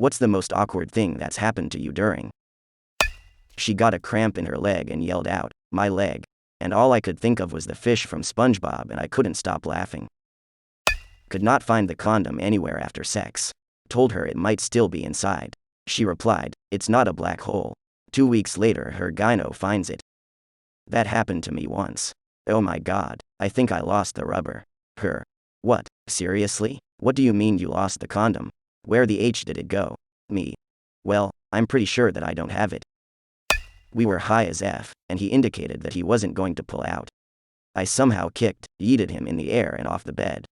What's the most awkward thing that's happened to you during? She got a cramp in her leg and yelled out, "My leg." And all I could think of was the fish from SpongeBob, and I couldn't stop laughing. Could not find the condom anywhere after sex. Told her it might still be inside. She replied, "It's not a black hole." 2 weeks later, her gyno finds it. That happened to me once. Oh my god, I think I lost the rubber. Her. What? Seriously? What do you mean you lost the condom? Where the H did it go? Me. Well, I'm pretty sure that I don't have it. We were high as F, and he indicated that he wasn't going to pull out. I somehow yeeted him in the air and off the bed.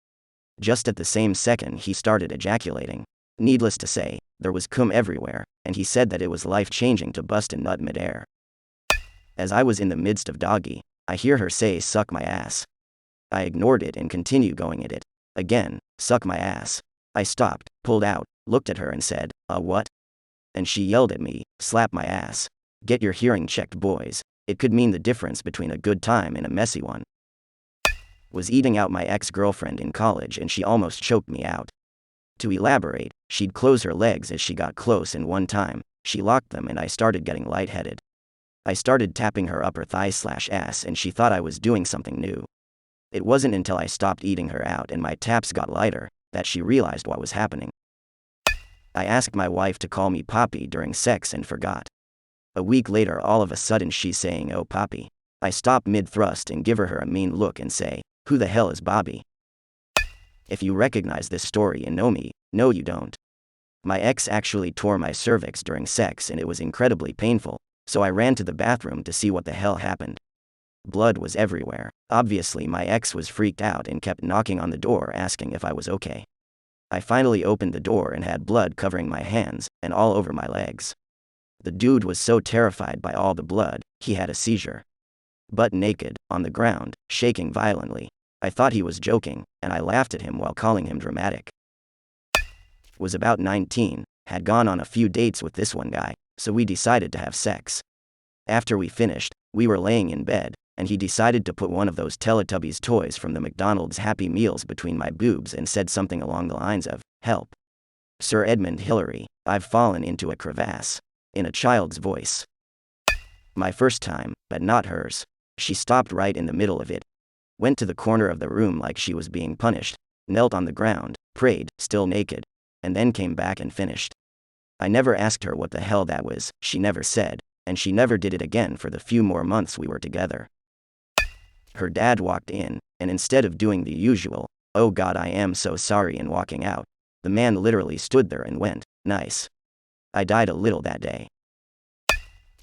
Just at the same second, he started ejaculating. Needless to say, there was cum everywhere, and he said that it was life-changing to bust a nut midair. As I was in the midst of doggy, I hear her say, "Suck my ass." I ignored it and continued going at it. Again, "Suck my ass." I stopped, pulled out, looked at her and said, What?" And she yelled at me, "Slap my ass. Get your hearing checked, boys. It could mean the difference between a good time and a messy one." Was eating out my ex-girlfriend in college and she almost choked me out. To elaborate, she'd close her legs as she got close, and one time, she locked them and I started getting lightheaded. I started tapping her upper thigh/ass and she thought I was doing something new. It wasn't until I stopped eating her out and my taps got lighter that she realized what was happening. I asked my wife to call me Poppy during sex and forgot. A week later, all of a sudden she's saying, "Oh Poppy." I stop mid-thrust and give her a mean look and say, "Who the hell is Bobby?" If you recognize this story and know me, no you don't. My ex actually tore my cervix during sex and it was incredibly painful, so I ran to the bathroom to see what the hell happened. Blood was everywhere. Obviously my ex was freaked out and kept knocking on the door asking if I was okay. I finally opened the door and had blood covering my hands and all over my legs. The dude was so terrified by all the blood, he had a seizure. Butt naked, on the ground, shaking violently. I thought he was joking, and I laughed at him while calling him dramatic. Was about 19, had gone on a few dates with this one guy, so we decided to have sex. After we finished, we were laying in bed, and he decided to put one of those Teletubbies toys from the McDonald's Happy Meals between my boobs and said something along the lines of, "Help. Sir Edmund Hillary, I've fallen into a crevasse," in a child's voice. My first time, but not hers. She stopped right in the middle of it. Went to the corner of the room like she was being punished, knelt on the ground, prayed, still naked, and then came back and finished. I never asked her what the hell that was, she never said, and she never did it again for the few more months we were together. Her dad walked in, and instead of doing the usual, "Oh God, I am so sorry," and walking out, the man literally stood there and went, "Nice." I died a little that day.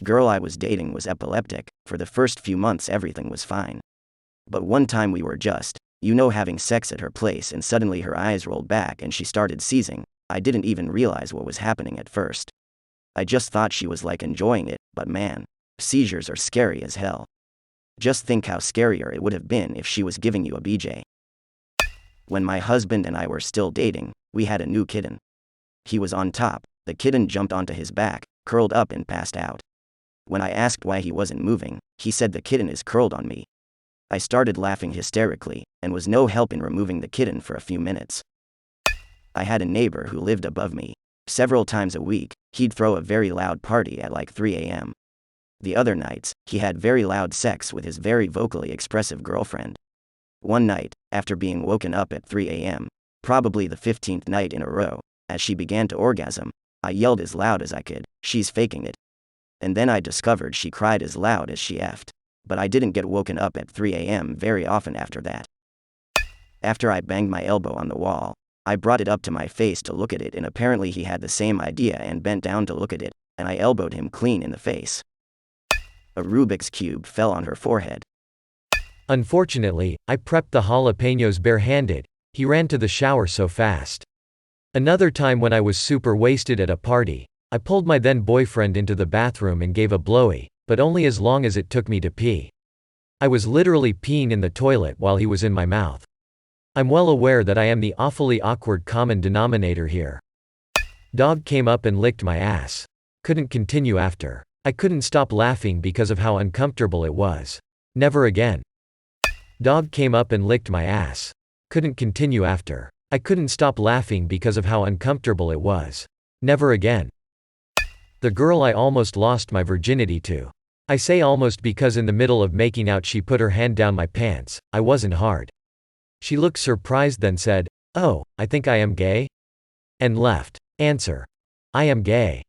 Girl I was dating was epileptic. For the first few months everything was fine. But one time we were just, having sex at her place, and suddenly her eyes rolled back and she started seizing. I didn't even realize what was happening at first. I just thought she was like enjoying it, but man, seizures are scary as hell. Just think how scarier it would have been if she was giving you a BJ. When my husband and I were still dating, we had a new kitten. He was on top, the kitten jumped onto his back, curled up and passed out. When I asked why he wasn't moving, he said the kitten is curled on me. I started laughing hysterically, and was no help in removing the kitten for a few minutes. I had a neighbor who lived above me. Several times a week, he'd throw a very loud party at like 3 a.m. The other nights, he had very loud sex with his very vocally expressive girlfriend. One night, after being woken up at 3 a.m., probably the 15th night in a row, as she began to orgasm, I yelled as loud as I could, "She's faking it." And then I discovered she cried as loud as she effed. But I didn't get woken up at 3 a.m. very often after that. After I banged my elbow on the wall, I brought it up to my face to look at it, and apparently he had the same idea and bent down to look at it, and I elbowed him clean in the face. A Rubik's Cube fell on her forehead. Unfortunately, I prepped the jalapenos barehanded. He ran to the shower so fast. Another time when I was super wasted at a party, I pulled my then boyfriend into the bathroom and gave a blowy, but only as long as it took me to pee. I was literally peeing in the toilet while he was in my mouth. I'm well aware that I am the awfully awkward common denominator here. Dog came up and licked my ass. Couldn't continue after. I couldn't stop laughing because of how uncomfortable it was. Never again. Dog came up and licked my ass. Couldn't continue after. I couldn't stop laughing because of how uncomfortable it was. Never again. The girl I almost lost my virginity to. I say almost because in the middle of making out she put her hand down my pants. I wasn't hard. She looked surprised, then said, "Oh, I think I am gay?" and left. Answer: I am gay.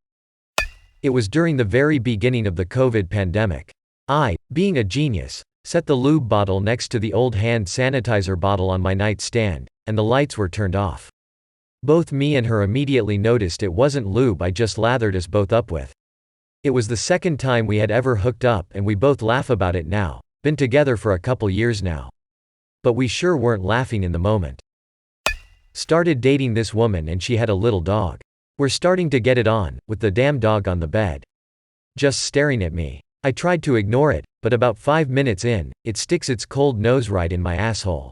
It was during the very beginning of the COVID pandemic. I, being a genius, set the lube bottle next to the old hand sanitizer bottle on my nightstand, and the lights were turned off. Both me and her immediately noticed it wasn't lube I just lathered us both up with. It was the second time we had ever hooked up, and we both laugh about it now. Been together for a couple years now. But we sure weren't laughing in the moment. Started dating this woman and she had a little dog. We're starting to get it on, with the damn dog on the bed, just staring at me. I tried to ignore it, but about 5 minutes in, it sticks its cold nose right in my asshole.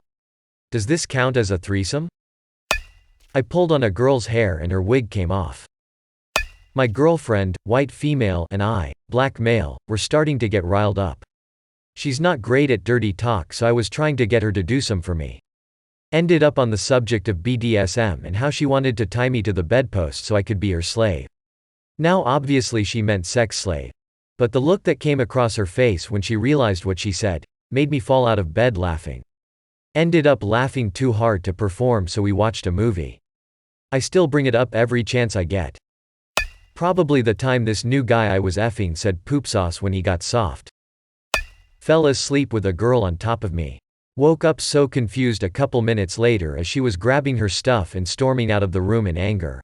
Does this count as a threesome? I pulled on a girl's hair and her wig came off. My girlfriend, white female, and I, black male, were starting to get riled up. She's not great at dirty talk, so I was trying to get her to do some for me. Ended up on the subject of BDSM and how she wanted to tie me to the bedpost so I could be her slave. Now obviously she meant sex slave. But the look that came across her face when she realized what she said made me fall out of bed laughing. Ended up laughing too hard to perform, so we watched a movie. I still bring it up every chance I get. Probably the time this new guy I was effing said poop sauce when he got soft. Fell asleep with a girl on top of me. Woke up so confused a couple minutes later as she was grabbing her stuff and storming out of the room in anger.